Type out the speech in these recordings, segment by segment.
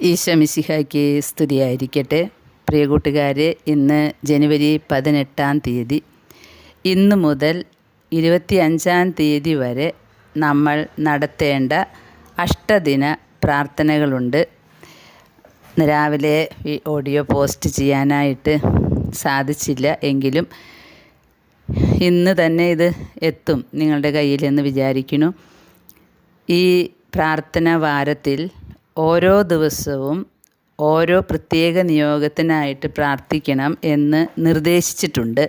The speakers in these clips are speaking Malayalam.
ഈശോ മിശിഹായ്ക്ക് സ്തുതിയായിരിക്കട്ടെ. പ്രിയ കൂട്ടുകാരെ, ഇന്ന് ജനുവരി 18 ഇന്ന് മുതൽ 25 വരെ നമ്മൾ നടത്തേണ്ട അഷ്ടദിന പ്രാർത്ഥനകളുണ്ട്. രാവിലെ ഈ ഓഡിയോ പോസ്റ്റ് ചെയ്യാനായിട്ട് സാധിച്ചില്ല എങ്കിലും ഇന്ന് തന്നെ ഇത് എത്തും നിങ്ങളുടെ കയ്യിലെന്ന് വിചാരിക്കുന്നു. ഈ പ്രാർത്ഥന വാരത്തിൽ ഓരോ ദിവസവും ഓരോ പ്രത്യേക നിയോഗത്തിനായിട്ട് പ്രാർത്ഥിക്കണം എന്ന് നിർദ്ദേശിച്ചിട്ടുണ്ട്.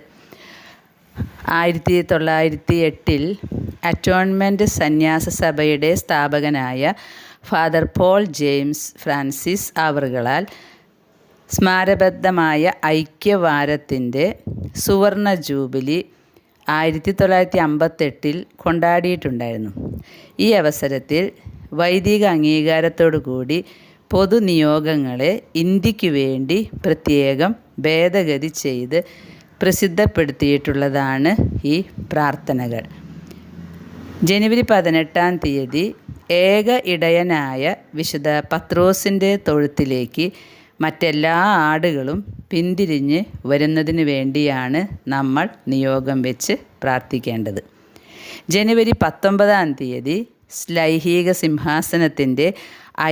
1908 അറ്റോൺമെൻറ്റ് സന്യാസ സഭയുടെ സ്ഥാപകനായ ഫാദർ പോൾ ജെയിംസ് ഫ്രാൻസിസ് അവറുകളാൽ സ്മാരബദ്ധമായ ഐക്യവാരത്തിൻ്റെ സുവർണ ജൂബിലി 1958 കൊണ്ടാടിയിട്ടുണ്ടായിരുന്നു. ഈ അവസരത്തിൽ വൈദിക അംഗീകാരത്തോടുകൂടി പൊതുനിയോഗങ്ങളെ ഇന്ത്യക്ക് വേണ്ടി പ്രത്യേകം ഭേദഗതി ചെയ്ത് പ്രസിദ്ധപ്പെടുത്തിയിട്ടുള്ളതാണ് ഈ പ്രാർത്ഥനകൾ. ജനുവരി 18 ഏക ഇടയനായ വിശുദ്ധ പത്രോസിൻ്റെ തൊഴുത്തിലേക്ക് മറ്റെല്ലാ ആടുകളും പിന്തിരിഞ്ഞ് വരുന്നതിന് വേണ്ടിയാണ് നമ്മൾ നിയോഗം വെച്ച് പ്രാർത്ഥിക്കേണ്ടത്. ജനുവരി 19 ശ്ലൈഹിക സിംഹാസനത്തിൻ്റെ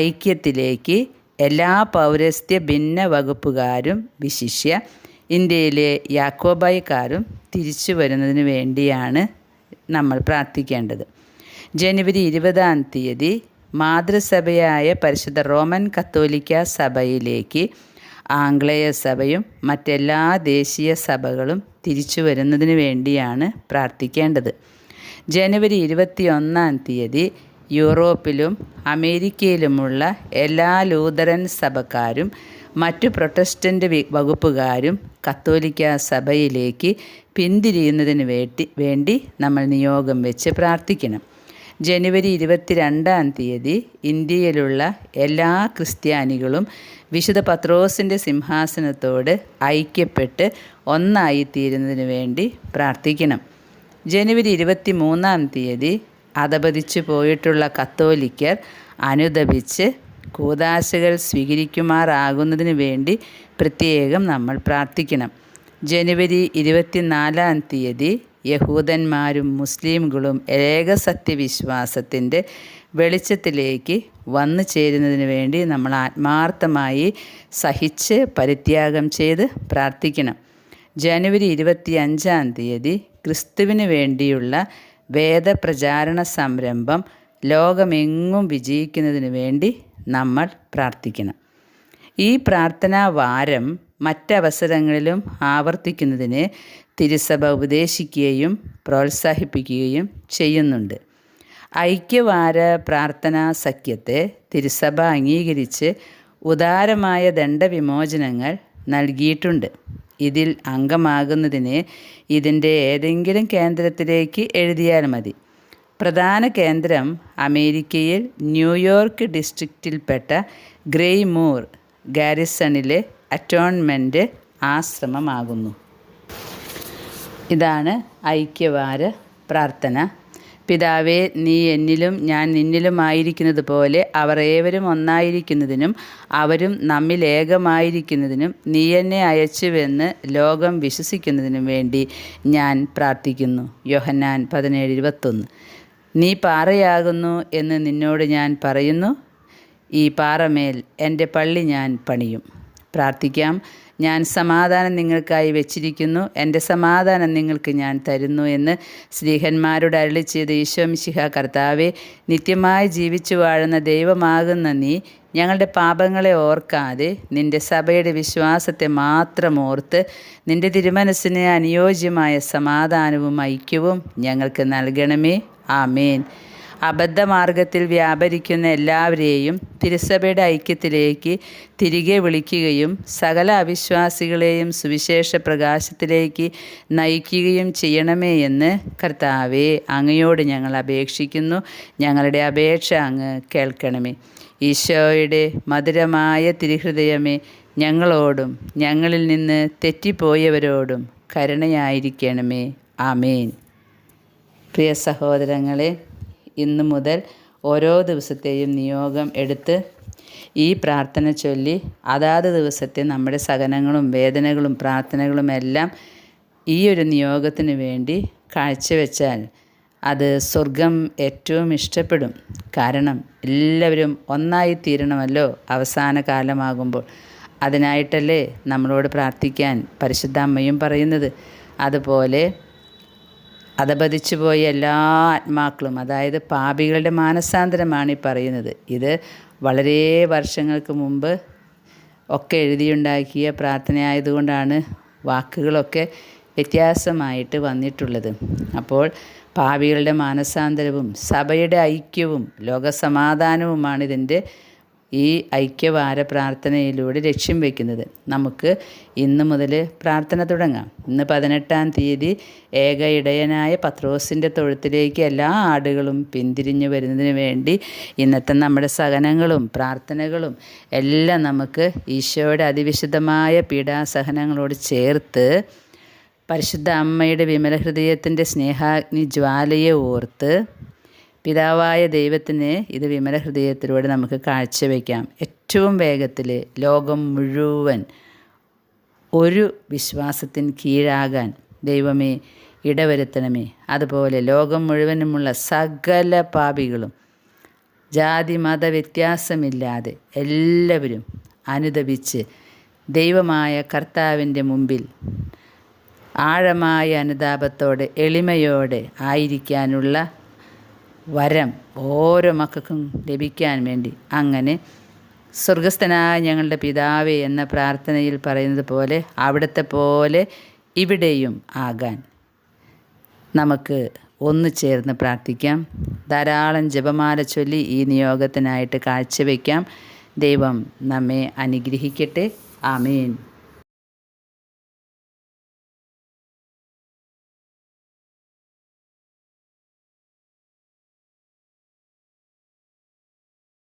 ഐക്യത്തിലേക്ക് എല്ലാ പൗരസ്ത്യ ഭിന്ന വകുപ്പുകാരും വിശിഷ്യ ഇന്ത്യയിലെ യാക്കോബായക്കാരും തിരിച്ചു വരുന്നതിന് വേണ്ടിയാണ് നമ്മൾ പ്രാർത്ഥിക്കേണ്ടത്. ജനുവരി 20 മാതൃസഭയായ പരിശുദ്ധ റോമൻ കത്തോലിക്ക സഭയിലേക്ക് ആംഗ്ലേയ സഭയും മറ്റെല്ലാ ദേശീയ സഭകളും തിരിച്ചു വരുന്നതിന് വേണ്ടിയാണ് പ്രാർത്ഥിക്കേണ്ടത്. ജനുവരി 21 യൂറോപ്പിലും അമേരിക്കയിലുമുള്ള എല്ലാ ലൂതറൻ സഭക്കാരും മറ്റു പ്രൊട്ടസ്റ്റൻ്റ് വകുപ്പുകാരും കത്തോലിക്ക സഭയിലേക്ക് പിന്തിരിയുന്നതിന് വേണ്ടി നമ്മൾ നിയോഗം വെച്ച് പ്രാർത്ഥിക്കണം. ജനുവരി 22 ഇന്ത്യയിലുള്ള എല്ലാ ക്രിസ്ത്യാനികളും വിശുദ്ധ പത്രോസിൻ്റെ സിംഹാസനത്തോട് ഐക്യപ്പെട്ട് ഒന്നായിത്തീരുന്നതിന് വേണ്ടി പ്രാർത്ഥിക്കണം. ജനുവരി 23 അധപതിച്ചു പോയിട്ടുള്ള കത്തോലിക്കർ അനുദപിച്ച് കൂദാശകൾ സ്വീകരിക്കുമാറാകുന്നതിന് വേണ്ടി പ്രത്യേകം നമ്മൾ പ്രാർത്ഥിക്കണം. ജനുവരി 24 യഹൂദന്മാരും മുസ്ലിംകളും ഏകസത്യവിശ്വാസത്തിൻ്റെ വെളിച്ചത്തിലേക്ക് വന്നു ചേരുന്നതിന് വേണ്ടി നമ്മൾ ആത്മാർത്ഥമായി സഹിച്ച് പരിത്യാഗം ചെയ്ത് പ്രാർത്ഥിക്കണം. ജനുവരി 25 ക്രിസ്തുവിന് വേണ്ടിയുള്ള വേദപ്രചാരണ സംരംഭം ലോകമെങ്ങും വിജയിക്കുന്നതിന് വേണ്ടി നമ്മൾ പ്രാർത്ഥിക്കണം. ഈ പ്രാർത്ഥനാ വാരം മറ്റവസരങ്ങളിലും ആവർത്തിക്കുന്നതിന് തിരുസഭ ഉപദേശിക്കുകയും പ്രോത്സാഹിപ്പിക്കുകയും ചെയ്യുന്നുണ്ട്. ഐക്യവാര പ്രാർത്ഥനാ സഖ്യത്തെ തിരുസഭ അംഗീകരിച്ച് ഉദാരമായ ദണ്ഡവിമോചനങ്ങൾ നൽകിയിട്ടുണ്ട്. ഇതിൽ അംഗമാകുന്നതിന് ഇതിൻ്റെ ഏതെങ്കിലും കേന്ദ്രത്തിലേക്ക് എഴുതിയാൽ മതി. പ്രധാന കേന്ദ്രം അമേരിക്കയിൽ ന്യൂയോർക്ക് ഡിസ്ട്രിക്റ്റിൽപ്പെട്ട ഗ്രെയ്മൂർ ഗാരിസണിലെ അറ്റോൺമെൻറ്റ് ആശ്രമമാകുന്നു. ഇതാണ് ഐക്യവാര പ്രാർത്ഥന. പിതാവേ, നീ എന്നിലും ഞാൻ നിന്നിലുമായിരിക്കുന്നത് പോലെ അവർ ഏവരും ഒന്നായിരിക്കുന്നതിനും അവരും നമ്മിൽ ഏകമായിരിക്കുന്നതിനും നീ എന്നെ അയച്ചുവെന്ന് ലോകം വിശ്വസിക്കുന്നതിനും വേണ്ടി ഞാൻ പ്രാർത്ഥിക്കുന്നു. യോഹന്നാൻ 17:21. നീ പാറയാകുന്നു എന്ന് നിന്നോട് ഞാൻ പറയുന്നു, ഈ പാറമേൽ എൻ്റെ പള്ളി ഞാൻ പണിയും. പ്രാർത്ഥിക്കാം. ഞാൻ സമാധാനം നിങ്ങൾക്കായി വെച്ചിരിക്കുന്നു, എൻ്റെ സമാധാനം നിങ്ങൾക്ക് ഞാൻ തരുന്നു എന്ന് ശ്ലീഹന്മാരോട് അരുളി ചെയ്ത ഈശോ മിശിഹാ കർത്താവേ, നിത്യമായി ജീവിച്ചു വാഴുന്ന ദൈവമാകുന്ന നീ ഞങ്ങളുടെ പാപങ്ങളെ ഓർക്കാതെ നിൻ്റെ സഭയുടെ വിശ്വാസത്തെ മാത്രം ഓർത്ത് നിൻ്റെ തിരുമനസ്സിന് അനുയോജ്യമായ സമാധാനവും ഐക്യവും ഞങ്ങൾക്ക് നൽകണമേ. ആമേൻ. അബദ്ധമാർഗത്തിൽ വ്യാപരിക്കുന്ന എല്ലാവരെയും തിരുസഭയുടെ ഐക്യത്തിലേക്ക് തിരികെ വിളിക്കുകയും സകല അവിശ്വാസികളെയും സുവിശേഷ പ്രകാശത്തിലേക്ക് നയിക്കുകയും ചെയ്യണമേ എന്ന് കർത്താവേ, അങ്ങയോട് ഞങ്ങൾ അപേക്ഷിക്കുന്നു. ഞങ്ങളുടെ അപേക്ഷ അങ്ങ് കേൾക്കണമേ. ഈശോയുടെ മധുരമായ തിരുഹൃദയമേ, ഞങ്ങളോടും ഞങ്ങളിൽ നിന്ന് തെറ്റിപ്പോയവരോടും കരുണയായിരിക്കണമേ. ആമേൻ. പ്രിയ സഹോദരങ്ങളെ, ഇന്നു മുതൽ ഓരോ ദിവസത്തെയും നിയോഗം എടുത്ത് ഈ പ്രാർത്ഥന ചൊല്ലി അതാത് ദിവസത്തെ നമ്മുടെ സഹനങ്ങളും വേദനകളും പ്രാർത്ഥനകളും എല്ലാം ഈ ഒരു നിയോഗത്തിന് വേണ്ടി കാഴ്ചവെച്ചാൽ അത് സ്വർഗം ഏറ്റവും ഇഷ്ടപ്പെടും. കാരണം എല്ലാവരും ഒന്നായിത്തീരണമല്ലോ അവസാന കാലമാകുമ്പോൾ. അതിനായിട്ടല്ലേ നമ്മളോട് പ്രാർത്ഥിക്കാൻ പരിശുദ്ധ അമ്മയും പറയുന്നത്. അതുപോലെ അധപതിച്ചു പോയ എല്ലാ ആത്മാക്കളും, അതായത് പാപികളുടെ മാനസാന്തരമാണ് ഈ പറയുന്നത്. ഇത് വളരെ വർഷങ്ങൾക്ക് മുമ്പ് ഒക്കെ എഴുതിയുണ്ടാക്കിയ പ്രാർത്ഥനയായതുകൊണ്ടാണ് വാക്കുകളൊക്കെ വ്യത്യാസമായിട്ട് വന്നിട്ടുള്ളത്. അപ്പോൾ പാപികളുടെ മാനസാന്തരവും സഭയുടെ ഐക്യവും ലോകസമാധാനവുമാണ് ഇതിൻ്റെ ഈ ഐക്യവാര പ്രാർത്ഥനയിലൂടെ ലക്ഷ്യം വയ്ക്കുന്നത്. നമുക്ക് ഇന്ന് മുതൽ പ്രാർത്ഥന തുടങ്ങാം. ഇന്ന് 18-ാം തീയതി ഏക ഇടയനായ പത്രോസിൻ്റെ തൊഴുത്തിലേക്ക് എല്ലാ ആടുകളും പിന്തിരിഞ്ഞു വരുന്നതിന് വേണ്ടി ഇന്നത്തെ നമ്മുടെ സഹനങ്ങളും പ്രാർത്ഥനകളും എല്ലാം നമുക്ക് ഈശോയുടെ അതിവിശുദ്ധമായ പീഡാസഹനങ്ങളോട് ചേർത്ത് പരിശുദ്ധ അമ്മയുടെ വിമല ഹൃദയത്തിൻ്റെ സ്നേഹാഗ്നി ജ്വാലയെ ഓർത്ത് പിതാവായ ദൈവത്തിന് ഇത് വിമല ഹൃദയത്തിലൂടെ നമുക്ക് കാഴ്ചവെക്കാം. ഏറ്റവും വേഗത്തിൽ ലോകം മുഴുവൻ ഒരു വിശ്വാസത്തിന് കീഴാകാൻ ദൈവമേ ഇടവരുത്തണമേ. അതുപോലെ ലോകം മുഴുവനുമുള്ള സകല പാപികളും ജാതി മത വ്യത്യാസമില്ലാതെ എല്ലാവരും അനുദപിച്ച് ദൈവമായ കർത്താവിൻ്റെ മുമ്പിൽ ആഴമായ അനുതാപത്തോടെ എളിമയോടെ ആയിരിക്കാനുള്ള വരം ഓരോ മക്കൾക്കും ലഭിക്കാൻ വേണ്ടി, അങ്ങനെ സ്വർഗസ്ഥനായ ഞങ്ങളുടെ പിതാവേ എന്ന പ്രാർത്ഥനയിൽ പറയുന്നത് പോലെ അവിടുത്തെ പോലെ ഇവിടെയും ആകാൻ നമുക്ക് ഒന്നു ചേർന്ന് പ്രാർത്ഥിക്കാം. ധാരാളം ജപമാല ചൊല്ലി ഈ നിയോഗത്തിനായിട്ട് കാഴ്ചവെക്കാം. ദൈവം നമ്മെ അനുഗ്രഹിക്കട്ടെ. ആമേൻ.